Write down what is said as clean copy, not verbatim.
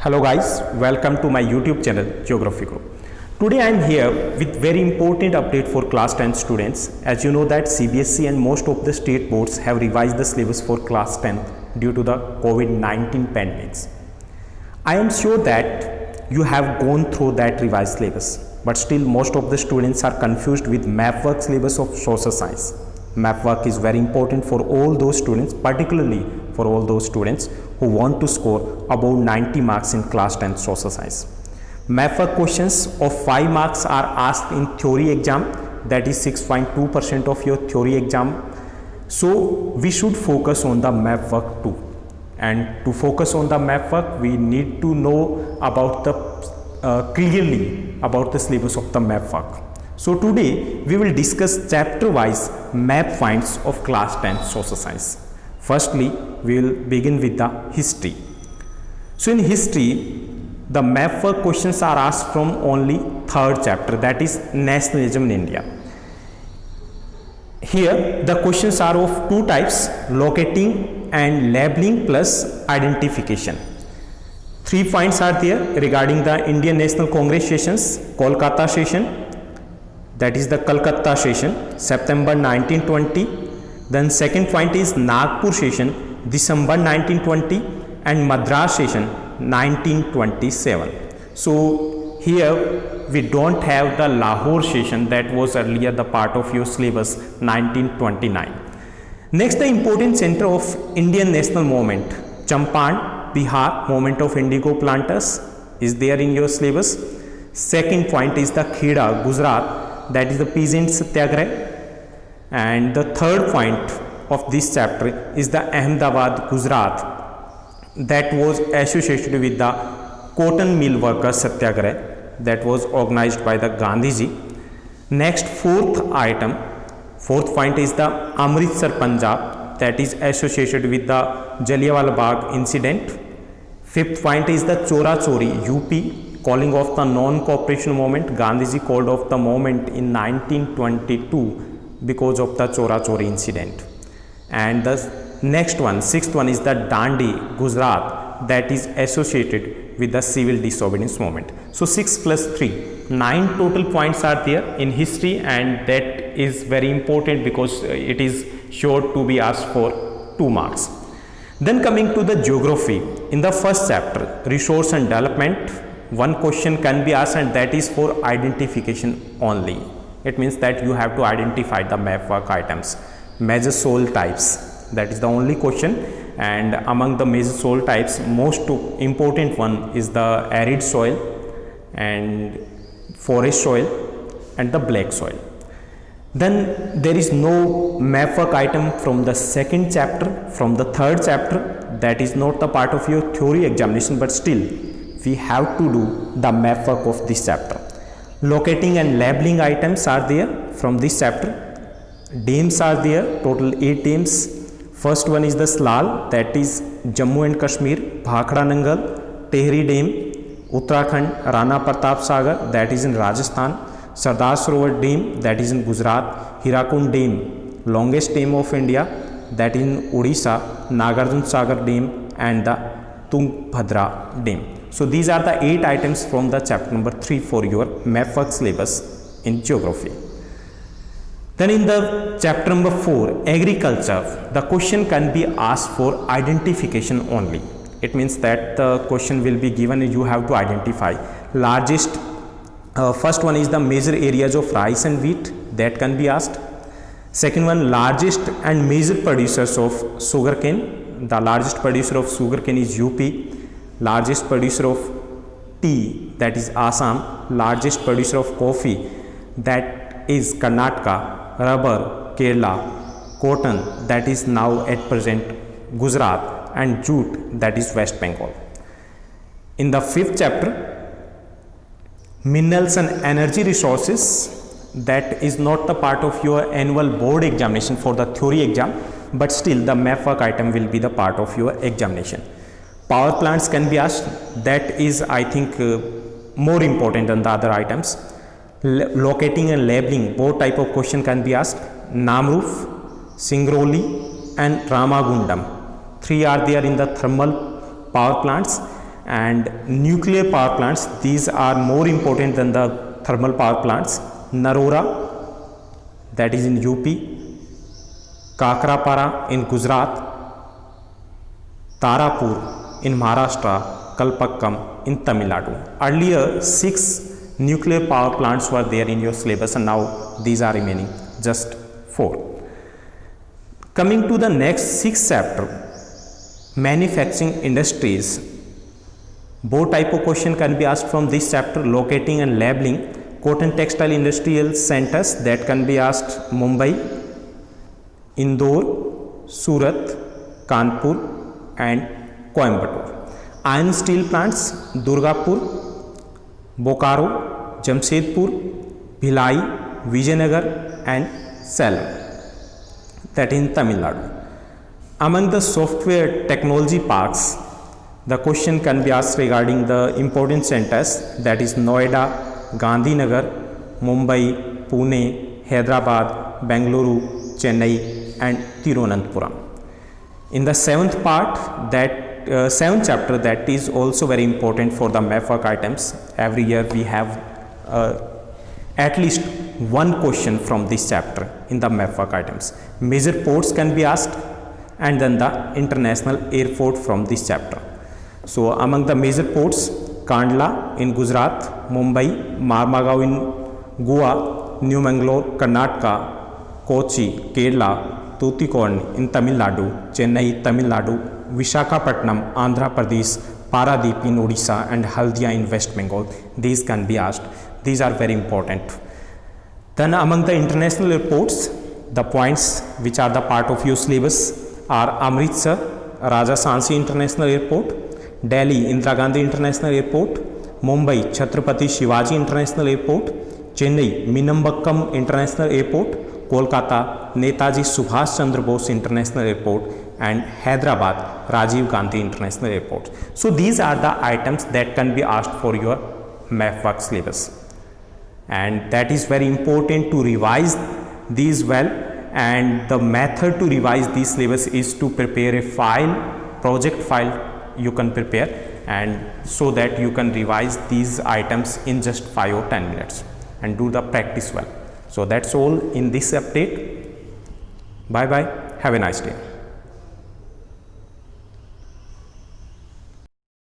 Hello guys, welcome to my YouTube channel Geography Group. Today I am here with very important update for class 10 students. As you know that CBSE and most of the state boards have revised the syllabus for class 10 due to the COVID-19 pandemics. I am sure that you have gone through that revised syllabus, but still most of the students are confused with map work syllabus of social science. Map work is very important for all those students, particularly for all those students who want to score above 90 marks in class 10 social science. Map work questions of 5 marks are asked in theory exam, that is 6.2% of your theory exam. So we should focus on the map work too. And to focus on the map work, we need to know about the clearly about the syllabus of the map work. So today we will discuss chapter wise map finds of class 10 social science. Firstly, we will begin with the history. So in history, the map work questions are asked from only third chapter, that is nationalism in India. Here the questions are of two types, locating and labeling plus identification. 3 points are there regarding the Indian National Congress sessions, Kolkata session, that is the Calcutta session, September 1920. Then second point is Nagpur session, December 1920, and Madras session 1927. So here we don't have the Lahore session that was earlier the part of your syllabus 1929. Next, the important center of Indian national movement, Champaran, Bihar, movement of indigo planters is there in your syllabus. Second point is the Kheda, Gujarat, that is the peasant satyagrah. And the third point of this chapter is the Ahmedabad, Gujarat, that was associated with the cotton mill workers satyagrah that was organized by the Gandhiji. Next, fourth point is the Amritsar, Punjab, that is associated with the Jallianwala Bagh incident. Fifth point is the Chora Chori, UP, calling off the non-cooperation movement. Gandhiji called off the movement in 1922 because of the Chora Chori incident. And the next one, sixth one is the Dandi, Gujarat, that is associated with the civil disobedience movement. So 6 plus 3, 9 total points are there in history, and that is very important because it is sure to be asked for 2 marks. Then coming to the geography, in the first chapter, resource and development, one question can be asked, and that is for identification only. It means that you have to identify the map work items. Major soil types, that is the only question, and among the major soil types, most important one is the arid soil and forest soil and the black soil. Then there is no map work item from the second chapter, from the third chapter, that is not the part of your theory examination, but still we have to do the map work of this chapter. Locating and labeling items are there from this chapter. Dams are there, total 8 dams. First one is the Salal, that is Jammu and Kashmir, Bhakra Nangal, Tehri Dam, Uttarakhand, Rana Pratap Sagar, that is in Rajasthan, Sardar Sarovar Dam, that is in Gujarat, Hirakund Dam, longest dam of India, that is in Odisha, Nagarjun Sagar Dam, and the Tungabhadra Dam. So these are the 8 items from the chapter number 3 for your map work syllabus in geography. Then in the chapter number 4, agriculture, the question can be asked for identification only. It means that the question will be given and you have to identify largest. First one is the major areas of rice and wheat, that can be asked. Second one, largest and major producers of sugarcane. The largest producer of sugarcane is UP. Largest producer of tea, that is Assam. Largest producer of coffee, that is Karnataka. Rubber, Kerala. Cotton, that is now at present Gujarat. And jute, that is West Bengal. In the 5th chapter, minerals and energy resources, that is not the part of your annual board examination for the theory exam, but still the map work item will be the part of your examination. Power plants can be asked, that is I think more important than the other items. Locating and labeling, both type of question can be asked. Namruf, Singrauli and Ramagundam, 3 are there in the thermal power plants. and nuclear power plants, these are more important than the thermal power plants. Narora, that is in UP, Kakrapara in Gujarat, Tarapur in Maharashtra, Kalpakkam in Tamil Nadu. Earlier 6 nuclear power plants were there in your syllabus, and now these are remaining just 4. Coming to the next 6th chapter, manufacturing industries. Both type of question can be asked from this chapter, locating and labeling. Cotton textile industrial centers, that can be asked Mumbai, Indore, Surat, Kanpur and Coimbatore. Iron steel plants, Durgapur, Bokaro, Jamshedpur, Bhilai, Vijayanagar and Salem, that in Tamil Nadu. Among the software technology parks, the question can be asked regarding the important centers, that is Noida, Gandhinagar, Mumbai, Pune, Hyderabad, Bengaluru, Chennai and Tirunelveli. In the 7th part, that 7th chapter, that is also very important for the math work items. Every year we have at least one question from this chapter in the math work items. Major ports can be asked, and then the international airport from this chapter. So among the major ports, Kandla in Gujarat, Mumbai, Marmagao in Goa, New Mangalore, Karnataka, Kochi, Kerala, Tuticorin in Tamil Nadu, Chennai, Tamil Nadu, Visakhapatnam, Andhra Pradesh, Paradeep in Odisha and Haldia in West Bengal. These can be asked. These are very important. Then among the international airports, the points which are the part of your syllabus are Amritsar, Raja Sansi International Airport, Delhi, Indira Gandhi International Airport, Mumbai, Chhatrapati Shivaji International Airport, Chennai, Minambakkam International Airport, Kolkata, Netaji Subhash Chandra Bose International Airport and Hyderabad, Rajiv Gandhi International Airport. So these are the items that can be asked for your math work syllabus, and that is very important to revise these well. And the method to revise these syllabus is to prepare a file, project file you can prepare, and so that you can revise these items in just 5 or 10 minutes and do the practice well. So that's all in this update. Bye bye. Have a nice day.